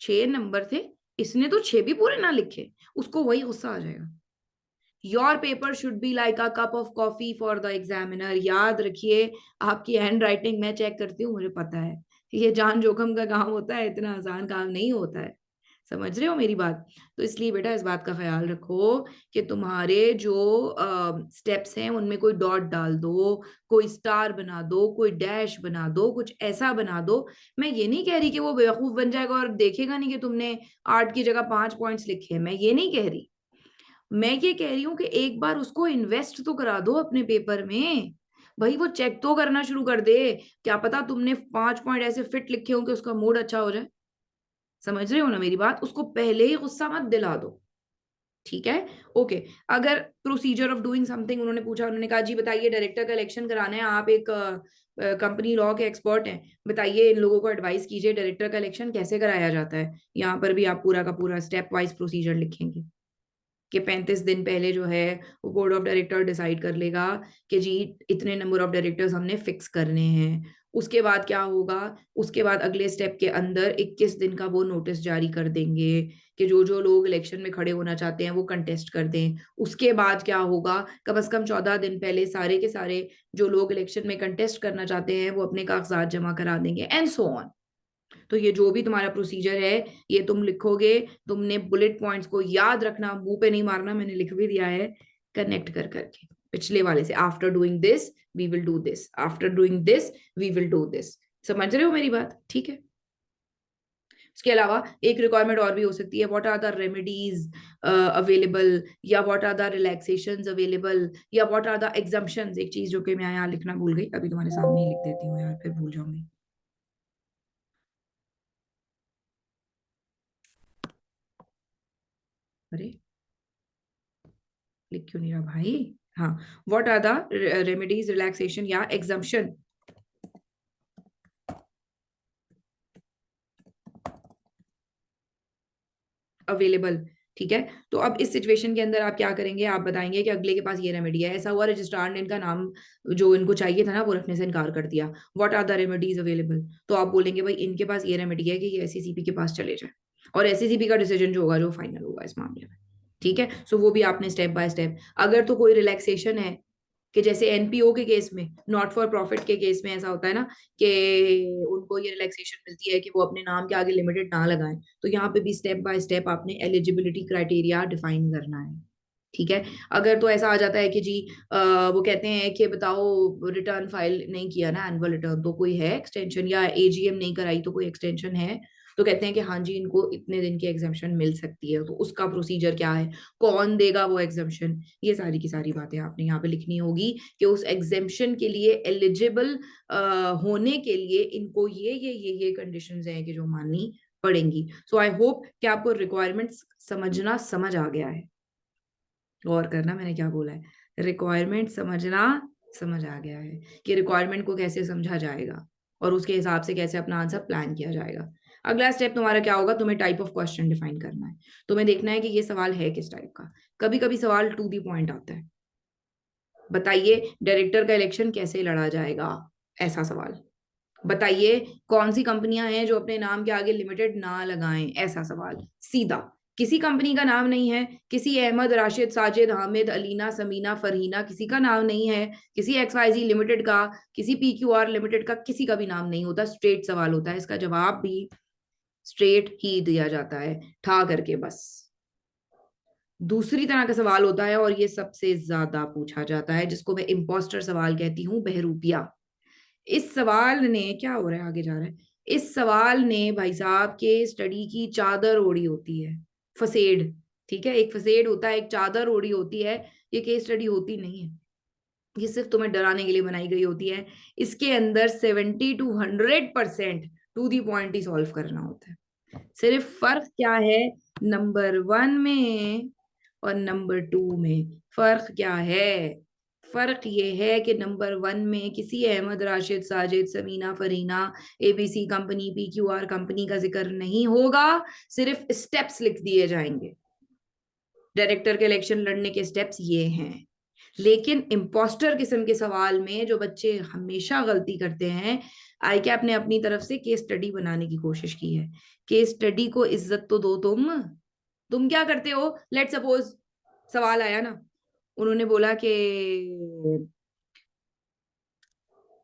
[SPEAKER 1] 6 नंबर थे, इसने तो 6 भी पूरे ना लिखे, उसको वही गुस्सा आ जाएगा। Your paper should be like a cup of coffee for the examiner. याद रखिए, आपकी हैंड राइटिंग मैं चेक करती हूँ, मुझे पता है ये जान जोखम का काम होता है, इतना आसान काम नहीं होता है। समझ रहे हो मेरी बात, तो इसलिए बेटा इस बात का ख्याल रखो कि तुम्हारे जो स्टेप्स हैं उनमें कोई डॉट डाल दो, कोई स्टार बना दो, कोई डैश बना दो, कुछ ऐसा बना दो। मैं ये नहीं कह रही कि वो बेवकूफ बन जाएगा और देखेगा नहीं कि तुमने 8 की जगह 5 पॉइंट्स लिखे हैं, मैं ये नहीं कह रही। मैं ये कह रही हूँ कि एक बार उसको इन्वेस्ट तो करा दो अपने पेपर में, भाई वो चेक तो करना शुरू कर दे, क्या पता तुमने 5 पॉइंट ऐसे फिट लिखे हो कि उसका मूड अच्छा हो जाए। समझ रहे हो ना मेरी बात, उसको पहले ही गुस्सा मत दिला दो। ठीक है, ओके। अगर प्रोसीजर ऑफ डूइंग समथिंग उन्होंने पूछा, उन्होंने कहा जी बताइए डायरेक्टर का इलेक्शन कराना है, आप एक कंपनी लॉ के एक्सपर्ट हैं, बताइए इन लोगों को एडवाइस कीजिए डायरेक्टर का इलेक्शन कैसे कराया जाता है। यहाँ पर भी आप पूरा का पूरा स्टेप वाइज प्रोसीजर लिखेंगे कि 35 दिन पहले जो है वो बोर्ड ऑफ डायरेक्टर डिसाइड कर लेगा कि जी इतने नंबर ऑफ डायरेक्टर्स हमने फिक्स करने हैं। उसके बाद क्या होगा, उसके बाद अगले स्टेप के अंदर 21 दिन का वो नोटिस जारी कर देंगे कि जो जो लोग इलेक्शन में खड़े होना चाहते हैं वो कंटेस्ट कर दें। उसके बाद क्या होगा, कम से कम 14 दिन पहले सारे के सारे जो लोग इलेक्शन में कंटेस्ट करना चाहते हैं वो अपने कागजात जमा करा देंगे, एंड सो ऑन। तो ये जो भी तुम्हारा प्रोसीजर है ये तुम लिखोगे, तुमने बुलेट पॉइंट्स को याद रखना, मुंह पे नहीं मारना, मैंने लिख भी दिया है, कनेक्ट कर करके पिछले वाले से। After doing this we will do this, after doing this we will do this, समझ रहे हो मेरी बात? ठीक है। उसके अलावा एक रिक्वायरमेंट और भी हो सकती है, what are the remedies available, या what are the relaxations available, या व्हाट आर द एग्जम्पशंस। एक चीज जो कि मैं यहाँ लिखना भूल गई, अभी तुम्हारे सामने ही लिख देती हूँ यार, फिर भूल जाऊंगी। अरे लिख क्यों नहीं रहा भाई? हाँ, what are the remedies, relaxation या एग्जम्पशन अवेलेबल। ठीक है, तो अब इस सिचुएशन के अंदर आप क्या करेंगे? आप बताएंगे कि अगले के पास ये रेमेडी है, ऐसा हुआ रजिस्ट्रार ने इनका नाम जो इनको चाहिए था ना वो रखने से इनकार कर दिया। What are the remedies available, तो आप बोलेंगे भाई इनके पास ये रेमेडी है कि ये एससीसीपी के पास चले जाए, और एससीसीपी का डिसीजन जो होगा, जो फाइनल होगा इस मामले में। ठीक है, सो वो भी आपने स्टेप बाय स्टेप। अगर तो कोई रिलैक्सेशन है, कि जैसे एनपीओ के केस में, नॉट फॉर प्रॉफिट के केस में ऐसा होता है ना कि उनको ये रिलैक्सेशन मिलती है कि वो अपने नाम के आगे लिमिटेड ना लगाएं, तो यहाँ पे भी स्टेप बाय स्टेप आपने एलिजिबिलिटी क्राइटेरिया डिफाइन करना है। ठीक है, अगर तो ऐसा आ जाता है कि जी वो कहते हैं कि बताओ रिटर्न फाइल नहीं किया ना, एनुअल रिटर्न, तो कोई है एक्सटेंशन, या एजीएम नहीं कराई तो कोई एक्सटेंशन है, तो कहते हैं कि हाँ जी इनको इतने दिन की एग्जामेशन मिल सकती है, तो उसका प्रोसीजर क्या है, कौन देगा वो एग्जामेशन, ये सारी की सारी बातें आपने यहाँ पे लिखनी होगी कि उस एग्जामेशन के लिए एलिजिबल होने के लिए इनको ये कंडीशंस हैं कि जो माननी पड़ेंगी। सो आई होप कि आपको रिक्वायरमेंट्स समझना समझ आ गया है। गौर करना मैंने क्या बोला है, रिक्वायरमेंट समझना समझ आ गया है कि रिक्वायरमेंट को कैसे समझा जाएगा और उसके हिसाब से कैसे अपना आंसर प्लान किया जाएगा। अगला स्टेप तुम्हारा क्या होगा, तुम्हें टाइप ऑफ क्वेश्चन डिफाइन करना है। तुम्हें देखना है कि ये सवाल है किस टाइप का। कभी कभी सवाल टू दी पॉइंट आता है, बताइए डायरेक्टर का इलेक्शन कैसे लड़ा जाएगा, ऐसा सवाल। बताइए कौन सी कंपनियां हैं जो अपने नाम के आगे लिमिटेड ना लगाएं, ऐसा सवाल सीधा। किसी कंपनी का नाम नहीं है, किसी अहमद, राशिद, साजिद, हामिद, अलीना, समीना, फरहीना, किसी का नाम नहीं है, किसी एक्सवाईजी लिमिटेड का, किसी पीक्यूआर लिमिटेड का, किसी का भी नाम नहीं होता। स्ट्रेट सवाल होता है, इसका जवाब भी स्ट्रेट ही दिया जाता है, ठा करके बस। दूसरी तरह का सवाल होता है, और ये सबसे ज्यादा पूछा जाता है, जिसको मैं इम्पोस्टर सवाल कहती हूँ, बहरूपिया। इस सवाल ने क्या हो रहा है, आगे जा रहा है। इस सवाल ने भाई साहब के स्टडी की चादर ओढ़ी होती है, फसेड। ठीक है, एक फसेड होता है, एक चादर ओढ़ी होती है। ये केस स्टडी होती नहीं है, ये सिर्फ तुम्हें डराने के लिए बनाई गई होती है। इसके अंदर 70 to 100% टू दी पॉइंट ही सॉल्व करना होता है। सिर्फ फर्क क्या है नंबर 1 में और नंबर 2 में, फर्क क्या है? फर्क ये है कि नंबर 1 में किसी Ahmad, Rashid, Sajid, Samina, Farina, ABC company, PQR company का जिक्र नहीं होगा, सिर्फ स्टेप्स लिख दिए जाएंगे। डायरेक्टर के इलेक्शन लड़ने के स्टेप्स ये हैं। लेकिन इम्पोस्टर किस्म के सवाल में जो बच्चे हमेशा गलती करते हैं, आई कैप ने अपनी तरफ से केस स्टडी बनाने की कोशिश की है। केस स्टडी को इज्जत तो दो। तुम क्या करते हो, लेट सपोज सवाल आया ना, उन्होंने बोला कि,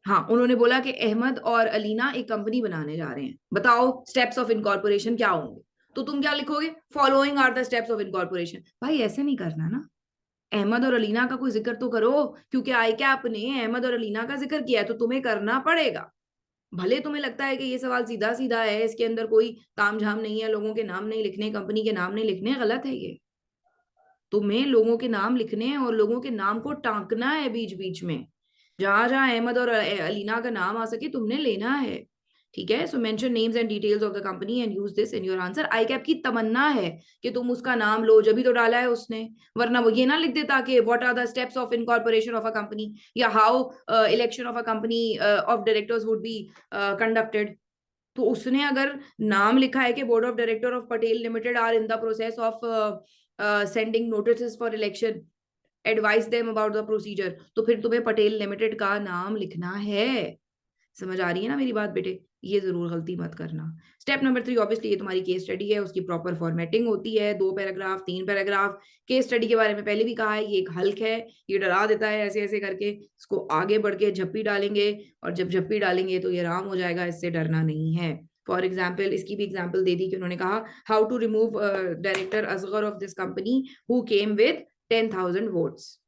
[SPEAKER 1] हाँ उन्होंने बोला कि अहमद और अलीना एक कंपनी बनाने जा रहे हैं, बताओ स्टेप्स ऑफ इनकॉर्पोरेशन क्या होंगे। तो तुम क्या लिखोगे, following are the steps of incorporation. भाई ऐसे नहीं करना ना, अहमद और अलीना का कोई जिक्र तो करो, क्योंकि आई कैप ने अहमद और अलीना का जिक्र किया है तो तुम्हें करना पड़ेगा। भले तुम्हें लगता है कि ये सवाल सीधा सीधा है, इसके अंदर कोई तामझाम नहीं है, लोगों के नाम नहीं लिखने, कंपनी के नाम नहीं लिखने, गलत है ये। तुम्हें लोगों के नाम लिखने हैं और लोगों के नाम को टांकना है बीच बीच में, जहां जहां अहमद और अलीना का नाम आ सके तुमने लेना है। ठीक है, so mention names and details of the company and use this in your answer. आई कैप की तमन्ना है कि तुम उसका नाम लो, जब भी तो डाला है उसने, वरना वो ये ना लिख देता कि what are the steps of incorporation of a company, या how election of a company of directors would be conducted. तो उसने अगर नाम लिखा है कि board of director of Patel limited are in the process of sending notice for election, advise them about the procedure, तो फिर तुम्हें पटेल लिमिटेड का नाम लिखना है। समझ आ रही है ना मेरी बात बेटे? ये जरूर गलती मत करना। स्टेप नंबर 3, ऑब्वियसली ये तुम्हारी केस स्टडी है, उसकी प्रॉपर फॉर्मेटिंग होती है, 2 पैराग्राफ 3 पैराग्राफ। केस स्टडी के बारे में पहले भी कहा है, ये एक हल्क है, ये डरा देता है ऐसे ऐसे करके। इसको आगे बढ़ के झप्पी डालेंगे, और जब झप्पी डालेंगे तो ये राम हो जाएगा, इससे डरना नहीं है। फॉर एग्जाम्पल, इसकी भी एग्जाम्पल दे दी कि उन्होंने कहा how to remove director Asgar of this company who came with 10,000 votes.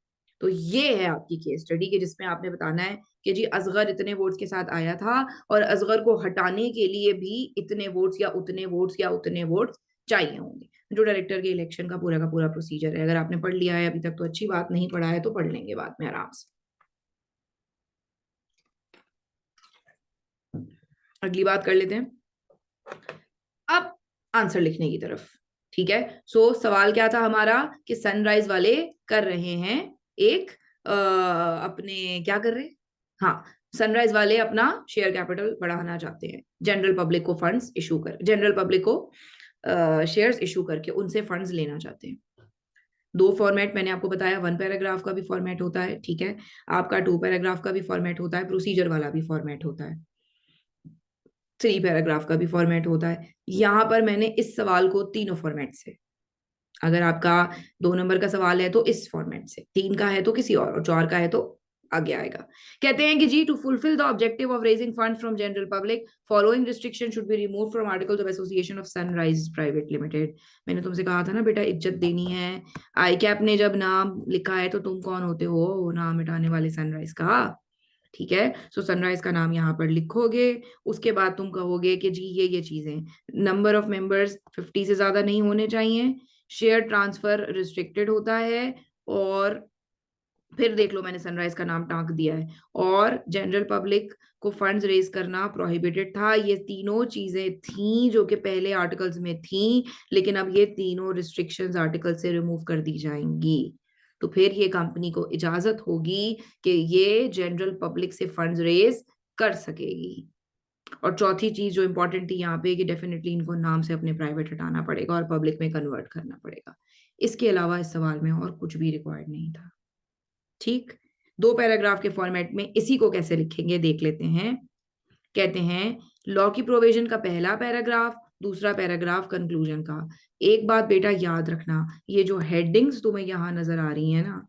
[SPEAKER 1] तो ये है आपकी केस स्टडी कि जिसमें आपने बताना है कि जी असगर इतने वोट्स के साथ आया था और असगर को हटाने के लिए भी इतने वोट्स या उतने वोट्स या उतने वोट्स चाहिए होंगे। जो डायरेक्टर के इलेक्शन का पूरा प्रोसीजर है, अगर आपने पढ़ लिया है अभी तक तो अच्छी बात, नहीं पढ़ा है तो पढ़ लेंगे बाद में आराम से। अगली बात कर लेते हैं अब आंसर लिखने की तरफ। ठीक है, सवाल क्या था हमारा कि सनराइज वाले कर रहे हैं एक अपने क्या कर रहे हैं, हाँ, सनराइज वाले अपना शेयर कैपिटल बढ़ाना चाहते हैं, जनरल पब्लिक को फंड्स इशू कर, जनरल पब्लिक को शेयर्स इशू करके उनसे फंड्स लेना चाहते हैं। दो फॉर्मेट मैंने आपको बताया, 1 पैराग्राफ का भी फॉर्मेट होता है, ठीक है, आपका 2 पैराग्राफ का भी फॉर्मेट होता है, प्रोसीजर वाला भी फॉर्मेट होता है, 3 पैराग्राफ का भी फॉर्मेट होता है। यहां पर मैंने इस सवाल को तीनों फॉर्मेट से, अगर आपका 2 नंबर का सवाल है तो इस फॉर्मेट से, 3 का है तो किसी और 4 का है तो आगे आएगा। कहते हैं कि जी to fulfil the objective of raising funds from general public following restriction should be remove from articles of association of Sunrise private limited. मैंने तुमसे कहा था ना बेटा इज्जत देनी है, आई कैप ने जब नाम लिखा है तो तुम कौन होते हो, नाम मिटाने वाले सनराइज का। ठीक है, सनराइज का नाम यहाँ पर लिखोगे, उसके बाद तुम कहोगे कि जी ये चीजें, नंबर ऑफ मेंबर्स 50 से ज्यादा नहीं होने चाहिए, शेयर ट्रांसफर रिस्ट्रिक्टेड होता है, और फिर देख लो मैंने सनराइज का नाम टांक दिया है, और जनरल पब्लिक को फंड्स रेज करना प्रोहिबिटेड था। ये तीनों चीजें थी जो कि पहले आर्टिकल्स में थी, लेकिन अब ये तीनों रिस्ट्रिक्शंस आर्टिकल से रिमूव कर दी जाएंगी। तो फिर ये कंपनी को इजाजत होगी कि ये जनरल पब्लिक से फंड्स रेज कर सकेगी। और चौथी चीज जो इंपॉर्टेंट थी यहाँ पे कि डेफिनेटली इनको नाम से अपने प्राइवेट हटाना पड़ेगा और पब्लिक में कन्वर्ट करना पड़ेगा। इसके अलावा इस सवाल में और कुछ भी रिक्वायर्ड नहीं था। ठीक, 2 पैराग्राफ के फॉर्मेट में इसी को कैसे लिखेंगे देख लेते हैं। कहते हैं लॉ की प्रोविजन का पहला पैराग्राफ, दूसरा पैराग्राफ कंक्लूजन का। एक बात बेटा याद रखना, ये जो हेडिंग्स तुम्हें यहां नजर आ रही है ना,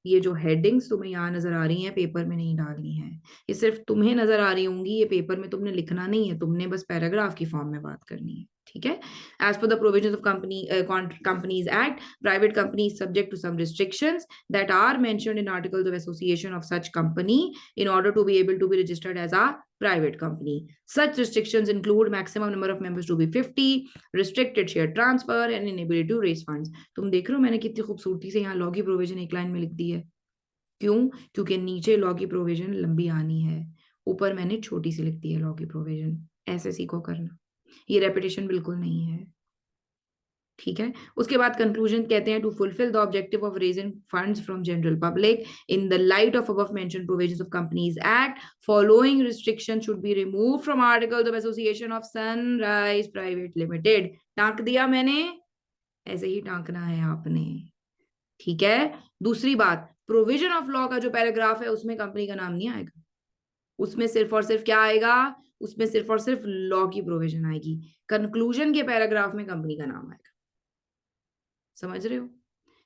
[SPEAKER 1] ये जो हेडिंग्स तुम्हें यहाँ नजर आ रही हैं पेपर में नहीं डालनी है, ये सिर्फ तुम्हें नजर आ रही होंगी, ये पेपर में तुमने लिखना नहीं है, तुमने बस पैराग्राफ की फॉर्म में बात करनी है। ठीक है, as per the provisions of companies act, private company subject to some restrictions that are mentioned in articles of association of such company in order to be able to be registered as a private company. Such restrictions include maximum number of members to be 50, restricted share transfer and inability to raise funds. तुम देख रहे हो मैंने कितनी खूबसूरती से यहाँ law की प्रोविजन एक लाइन में लिख दी है। क्यों? क्योंकि नीचे लॉ की प्रोविजन लंबी आनी है, ऊपर मैंने छोटी सी लिख दी है लॉ की प्रोविजन। ऐसे सीखो करना, ये रेपिटेशन बिल्कुल नहीं है। ठीक है, उसके बाद कंक्लूजन कहते हैं to fulfil the objective of raising funds from general public in the light of above mentioned provisions of companies act following restriction should be remove from articles of association of Sunrise private limited. टांक दिया मैंने, ऐसे ही टांकना है आपने। ठीक है, दूसरी बात, प्रोविजन ऑफ लॉ का जो पैराग्राफ है उसमें कंपनी का नाम नहीं आएगा, उसमें सिर्फ और सिर्फ क्या आएगा, उसमें सिर्फ और सिर्फ लॉ की प्रोविजन आएगी। कंक्लूजन के पैराग्राफ में कंपनी का नाम आएगा। समझ रहे हो?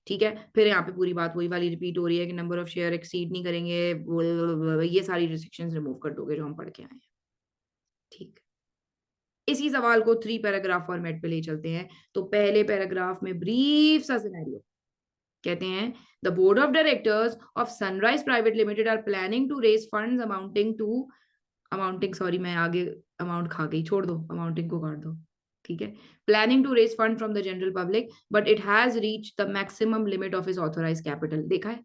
[SPEAKER 1] ठीक है, फिर यहाँ पे पूरी बात वही वाली रिपीट हो रही है कि नंबर ऑफ शेयर एक्सीड नहीं करेंगे, ये सारी रिस्ट्रिक्शंस रिमूव कर दोगे जो हम पढ़ के आए हैं। ठीक, इसी सवाल को 3 पैराग्राफ फॉर्मेट पे ले चलते हैं। तो पहले पैराग्राफ में ब्रीफ सा सिनेरियो कहते हैं the board of directors of Sunrise private limited are planning to raise funds amounting sorry मैं आगे अमाउंट खा गई, छोड़ दो, अमाउंटिंग को काट दो। ठीक है, planning to raise fund from the general public but it has reach the maximum limit of is authorise capital. देखा है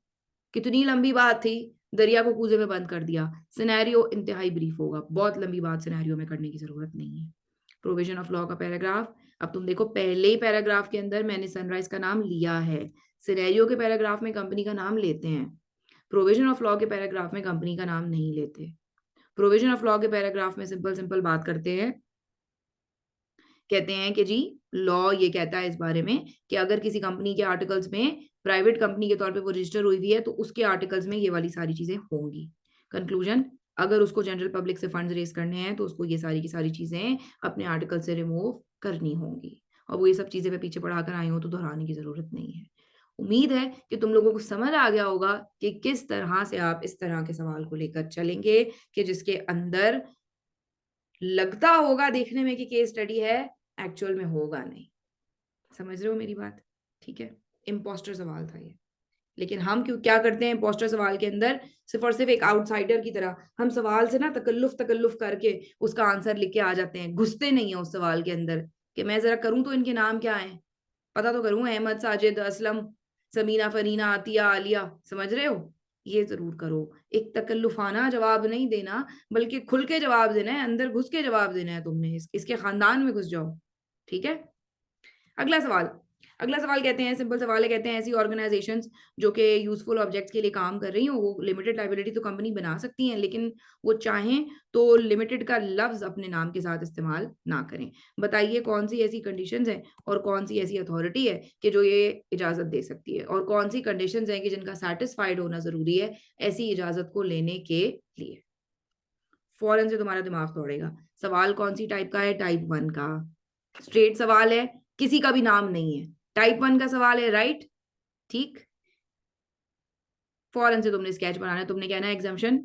[SPEAKER 1] कितनी लंबी बात थी, दरिया को कूजे में बंद कर दिया। सिनेरियो इंतहाई ब्रीफ होगा, बहुत लंबी बात सिनेरियो में करने की जरूरत नहीं है। प्रोविजन ऑफ लॉ का पैराग्राफ, अब तुम देखो पहले ही पैराग्राफ के अंदर मैंने सनराइज का नाम लिया है, सिनेरियो के पैराग्राफ में कंपनी का नाम लेते हैं, प्रोविजन ऑफ लॉ के पैराग्राफ में कंपनी का नाम नहीं लेते। प्रोविजन ऑफ लॉ के पैराग्राफ में सिंपल सिंपल बात करते हैं, कहते हैं कि जी लॉ ये कहता है इस बारे में कि अगर किसी कंपनी के आर्टिकल्स में प्राइवेट कंपनी के तौर पे वो रजिस्टर हुई हुई है तो उसके आर्टिकल्स में ये वाली सारी चीजें होंगी। कंक्लूजन, अगर उसको जनरल पब्लिक से फंड्स रेज करने हैं तो उसको ये सारी की सारी चीजें अपने आर्टिकल से रिमूव करनी होंगी। और वो ये सब चीजें मैं पीछे पढ़ाकर आई हूँ तो दोहराने की जरूरत नहीं है। उम्मीद है कि तुम लोगों को समझ आ गया होगा कि किस तरह से आप इस तरह के सवाल को लेकर चलेंगे कि जिसके अंदर लगता होगा देखने में कि केस स्टडी है, एक्चुअल में होगा नहीं। समझ रहे हो मेरी बात? ठीक है, इम्पोस्टर सवाल था ये, लेकिन हम क्यों क्या करते हैं इंपोस्टर सवाल के अंदर, सिर्फ और सिर्फ एक आउटसाइडर की तरह हम सवाल से ना तकल्लुफ तकल्लुफ करके उसका आंसर लिख के आ जाते हैं, घुसते नहीं है उस सवाल के अंदर कि मैं जरा करूं तो इनके नाम क्या है, पता तो करूं, अहमद, साजिद, असलम, समीना, फरीना, आतिया, आलिया, समझ रहे हो? ये जरूर करो। एक तकल्लुफाना जवाब नहीं देना, बल्कि खुल के जवाब देना है, अंदर घुस के जवाब देना है तुमने, इसके खानदान में घुस जाओ। ठीक है, अगला सवाल। अगला सवाल कहते हैं, सिंपल सवाल है, कहते हैं ऐसी ऑर्गेनाइजेशंस जो कि यूजफुल ऑब्जेक्ट्स के लिए काम कर रही हो, वो लिमिटेड लाइबिलिटी तो कंपनी बना सकती हैं, लेकिन वो चाहें तो लिमिटेड का लफ्ज अपने नाम के साथ इस्तेमाल ना करें। बताइए कौन सी ऐसी कंडीशंस हैं और कौन सी ऐसी अथॉरिटी है कि जो ये इजाजत दे सकती है, और कौन सी कंडीशंस हैं कि जिनका सेटिस्फाइड होना जरूरी है ऐसी इजाजत को लेने के लिए। फौरन से तुम्हारा दिमाग दौड़ेगा। सवाल कौन सी टाइप का है? टाइप 1 का। स्ट्रेट सवाल है, किसी का भी नाम नहीं है, टाइप 1 का सवाल है, राइट? ठीक, फौरन से तुमने स्केच बनाना है, तुमने कहना है एग्जाम्शन,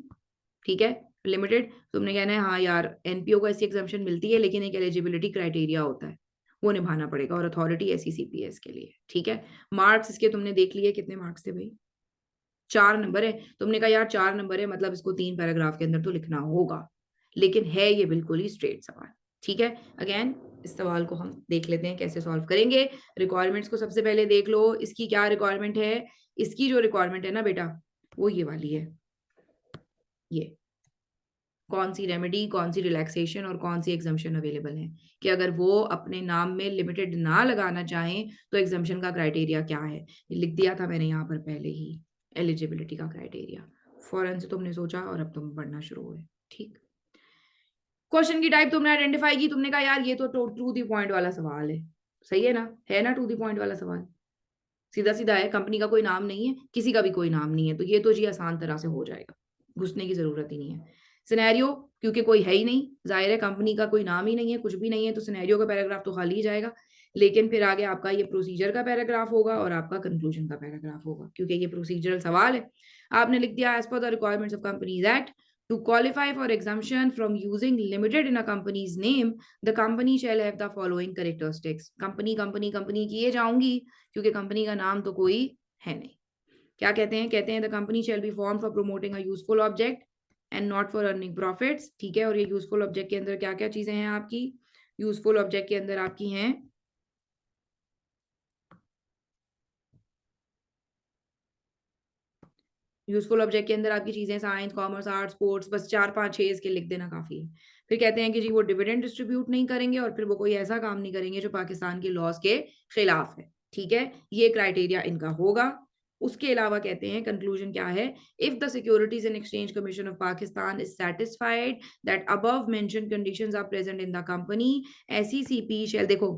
[SPEAKER 1] ठीक है, लिमिटेड, तुमने कहना है हाँ यार एनपीओ को ऐसी एग्जाम्शन मिलती है, लेकिन एक एलिजिबिलिटी क्राइटेरिया होता है, वो निभाना पड़ेगा, और अथॉरिटी ऐसी सीपीएस के लिए। ठीक है, मार्क्स इसके तुमने देख लिए कितने मार्क्स थे भाई? 4 नंबर है। तुमने कहा यार 4 नंबर है, मतलब इसको 3 पैराग्राफ के अंदर तो लिखना होगा, लेकिन है ये बिल्कुल ही स्ट्रेट सवाल। ठीक है, अगेन इस सवाल को हम देख लेते हैं कैसे सॉल्व करेंगे। रिक्वायरमेंट्स को सबसे पहले देख लो, इसकी क्या रिक्वायरमेंट है? इसकी जो रिक्वायरमेंट है ना बेटा, वो ये वाली है। ये कौन सी रेमेडी, कौन सी रिलैक्सेशन और कौन सी एग्जाम्शन अवेलेबल है, कि अगर वो अपने नाम में लिमिटेड ना लगाना चाहें तो एग्जाम्शन का क्राइटेरिया क्या है। ये लिख दिया था मैंने यहाँ पर पहले ही, एलिजिबिलिटी का क्राइटेरिया। फौरन से तुमने सोचा और अब तुम पढ़ना शुरू हुए। ठीक, क्वेश्चन की टाइप तुमने आइडेंटिफाई की, तुमने कहा यार ये तो टू द पॉइंट वाला सवाल है। सही है ना? है ना टू द पॉइंट वाला सवाल? सीधा सीधा है, कंपनी का कोई नाम नहीं है, किसी का भी कोई नाम नहीं है, तो ये तो जी आसान तरह से हो जाएगा, घुसने की जरूरत ही नहीं है। सिनेरियो, क्योंकि कोई है ही नहीं, जाहिर है कंपनी का कोई नाम ही नहीं है, कुछ भी नहीं है, तो सिनेरियो का पैराग्राफ तो खाली ही जाएगा। लेकिन फिर आगे आपका ये प्रोसीजर का पैराग्राफ होगा और आपका कंक्लूजन का पैराग्राफ होगा, क्योंकि ये प्रोसीजरल सवाल है। आपने लिख दिया as per the requirements of companies Act, to qualify for exemption from using limited in a company's name, the company shall have the following characteristics. Company company company किए जाऊंगी, क्योंकि कंपनी का नाम तो कोई है नहीं। क्या कहते हैं? कहते हैं the company shall be form for promoting a useful object and not for earning profits. ठीक है, और ये यूजफुल ऑब्जेक्ट के अंदर क्या क्या चीजें हैं आपकी? यूजफुल ऑब्जेक्ट के अंदर आपकी हैं यूजफुल ऑब्जेक्ट के अंदर आपकी चीजें साइंस, कॉमर्स, आर्ट, स्पोर्ट्स, बस 4 5 6 इसके लिख देना काफी है। फिर कहते हैं कि जी वो डिविडेंड डिस्ट्रीब्यूट नहीं करेंगे और फिर वो कोई ऐसा काम नहीं करेंगे जो पाकिस्तान के लॉज के खिलाफ है। ठीक है, ये क्राइटेरिया इनका होगा। उसके अलावा कहते हैं कंक्लूजन क्या है? If the securities and exchange commission of Pakistan is satisfied that above mentioned conditions are present in the company, SECP shall, देखो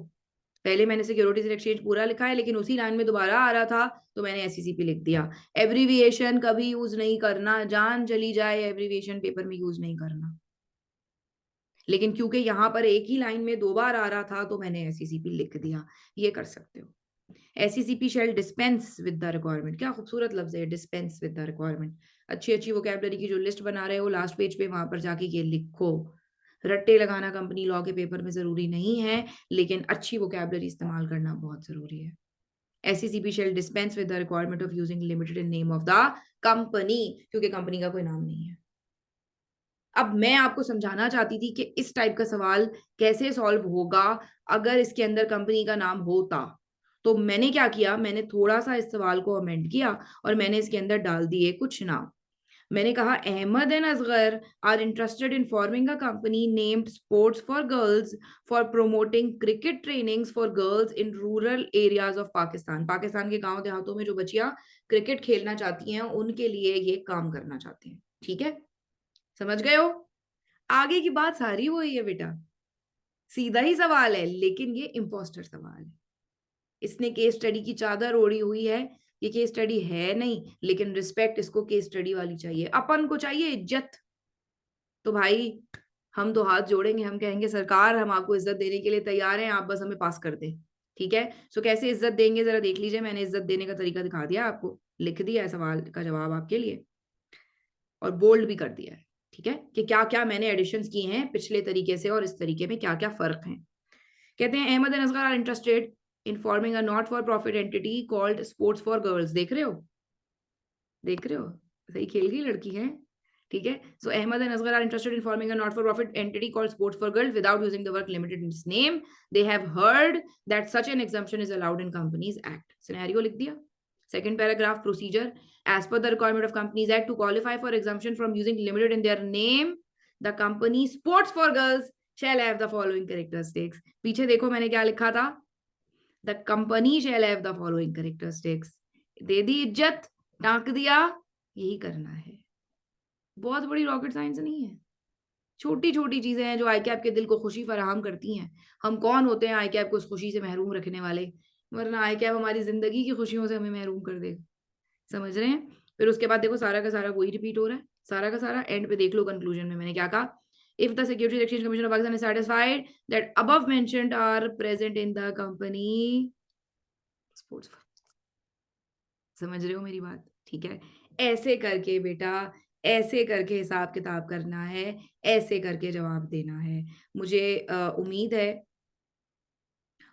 [SPEAKER 1] पहले मैंने सिक्योरिटीज एंड एक्सचेंज पूरा लिखा है, लेकिन उसी लाइन में दोबारा आ रहा था तो मैंने एससीसीपी लिख दिया। एब्रीविएशन कभी यूज नहीं करना, जान चली जाए एब्रीविएशन पेपर में यूज नहीं करना, लेकिन क्योंकि यहाँ पर एक ही लाइन में 2 बार आ रहा था तो मैंने एससीसीपी लिख दिया। ये कर सकते हो। SECP shall dispense with the requirement, क्या खूबसूरत लफ्ज है, डिस्पेंस विद द रिक्वायरमेंट। अच्छी अच्छी वोकैबुलरी की जो लिस्ट बना रहे हो लास्ट पेज पे, वहां पर जाके ये लिखो। रट्टे लगाना कंपनी लॉ के पेपर में जरूरी नहीं है, लेकिन अच्छी वोकैबुलरी इस्तेमाल करना बहुत जरूरी है। SECP shall dispense with the requirement of using limited in name of the company, क्योंकि कंपनी का कोई नाम नहीं है। अब मैं आपको समझाना चाहती थी कि इस टाइप का सवाल कैसे सॉल्व होगा अगर इसके अंदर कंपनी का नाम होता। तो मैंने क्या किया, मैंने थोड़ा सा इस सवाल को अमेंड किया और मैंने इसके अंदर डाल दिए कुछ नाम। मैंने कहा Ahmad and Asghar are interested in forming a company named Sports for Girls for promoting cricket trainings for girls in rural areas of Pakistan. Pakistan के गांव देहातों में जो बच्चियां क्रिकेट खेलना चाहती हैं उनके लिए ये काम करना चाहते हैं। ठीक है, समझ गए हो? आगे की बात सारी वही है बेटा, सीधा ही सवाल है, लेकिन ये इम्पोस्टर सवाल है। इसने केस स्टडी की चादर ओढ़ी हुई है, ये केस स्टडी है नहीं, लेकिन रिस्पेक्ट इसको केस स्टडी वाली चाहिए, अपन को चाहिए इज्जत। तो भाई हम तो हाथ जोड़ेंगे, हम कहेंगे सरकार हम आपको इज्जत देने के लिए तैयार हैं, आप बस हमें पास कर दें। ठीक है, सो कैसे इज्जत देंगे जरा देख लीजिए, मैंने इज्जत देने का तरीका दिखा दिया आपको, लिख दिया है सवाल का जवाब आपके लिए और बोल्ड भी कर दिया है। ठीक है, कि क्या क्या मैंने एडिशंस की हैं पिछले तरीके से और इस तरीके में क्या क्या फर्क है। कहते हैं Ahmad and Asghar are interested in forming a not for profit entity called Sports for Girls. देख रहे हो, देख रहे हो? सही खेल गई लड़की है, ठीक है? So Ahmed and Asghar are interested in forming a not-for-profit entity called Sports for Girls without using the word limited in its name. They have heard that such an exemption is allowed in Companies Act. Scenario लिख दिया. Second paragraph procedure. As per the requirement of Companies Act, to qualify for exemption from using limited in their name, the company Sports for Girls shall have the following characteristics. पीछे देखो मैंने क्या लिखा था? The company shall have the following characteristics. दे दी इज्जत, टाँक दिया, यही करना है। बहुत बड़ी रॉकेट साइंस नहीं है। छोटी-छोटी चीज़ें हैं जो आईकैप के दिल को खुशी फराहम करती हैं। हम कौन होते हैं आईकैप को उस खुशी से महरूम रखने वाले? वरना आईकैप हमारी ज़िंदगी की खुशियों से हमें महरूम कर देगा। समझ रहे हैं? फिर उसके बाद देखो सारा का सारा वही रिपीट हो रहा है। सारा का सारा एंड पे देख लो कंक्लूजन में मैंने क्या कहा? If the securities exchange commission of Pakistan is satisfied that above mentioned are present in the company sports. समझ रहे हो मेरी बात? ठीक है? ऐसे करके बेटा, ऐसे करके हिसाब-किताब करना है, ऐसे करके जवाब देना है।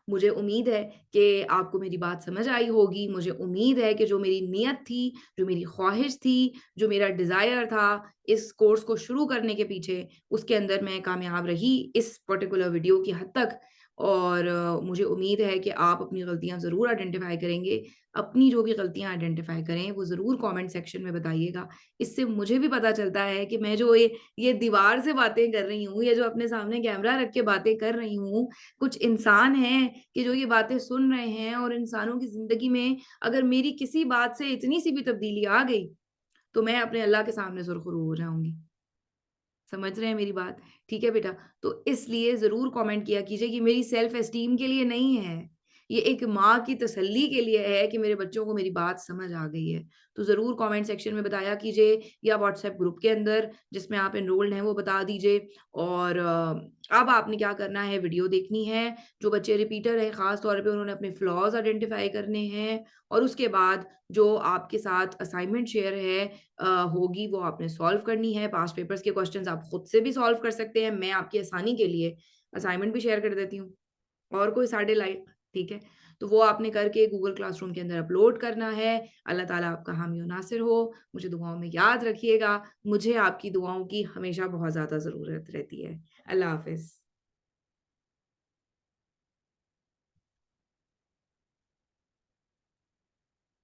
[SPEAKER 1] मुझे उम्मीद है कि आपको मेरी बात समझ आई होगी। मुझे उम्मीद है कि जो मेरी नियत थी, जो मेरी ख़्वाहिश थी, जो मेरा डिज़ायर था इस कोर्स को शुरू करने के पीछे, उसके अंदर मैं कामयाब रही इस पर्टिकुलर वीडियो की हद तक। और मुझे उम्मीद है कि आप अपनी गलतियाँ ज़रूर आइडेंटिफ़ाई करेंगे। अपनी जो भी गलतियाँ आइडेंटिफ़ाई करें, वो ज़रूर कमेंट सेक्शन में बताइएगा। इससे मुझे भी पता चलता है कि मैं जो ये दीवार से बातें कर रही हूँ, ये जो अपने सामने कैमरा रख के बातें कर रही हूँ, कुछ इंसान हैं कि जो ये बातें सुन रहे हैं और इंसानों की ज़िंदगी में अगर मेरी किसी बात से इतनी-सी भी तब्दीली आ गई, तो मैं अपने अल्लाह के सामने सुरख़ुरू हो जाऊँगी। समझ रहे हैं मेरी बात? ठीक है बेटा, तो इसलिए ज़रूर कमेंट किया कीजिए कि मेरी सेल्फ एस्टीम के लिए नहीं है। ये एक माँ की तसल्ली के लिए है कि मेरे बच्चों को मेरी बात समझ आ गई है। तो ज़रूर कमेंट सेक्शन में बताया कीजिए या व्हाट्सएप ग्रुप के अंदर जिसमें आप एनरोल्ड हैं वो बता दीजिए। और अब आपने क्या करना है वीडियो देखनी है। जो बच्चे रिपीटर हैं ख़ास तौर पे उन्होंने अपने फ्लॉज़ आइडेंटिफ़ाई करने हैं और उसके बाद जो आपके साथ असाइनमेंट शेयर है होगी वो आपने सॉल्व करनी है। पास्ट पेपर्स के क्वेश्चंस आप खुद से भी सॉल्व कर सकते हैं। मैं आपकी आसानी के लिए असाइनमेंट भी शेयर कर देती हूँ और कोई साडे लाइक, ठीक है? तो वो आपने करके गूगल क्लासरूम के अंदर अपलोड करना है। अल्लाह ताला आपका हामी और नासिर हो। मुझे दुआओं में याद रखिएगा। मुझे आपकी दुआओं की हमेशा बहुत ज़्यादा ज़रूरत रहती है। अल्लाह हाफ़िज़।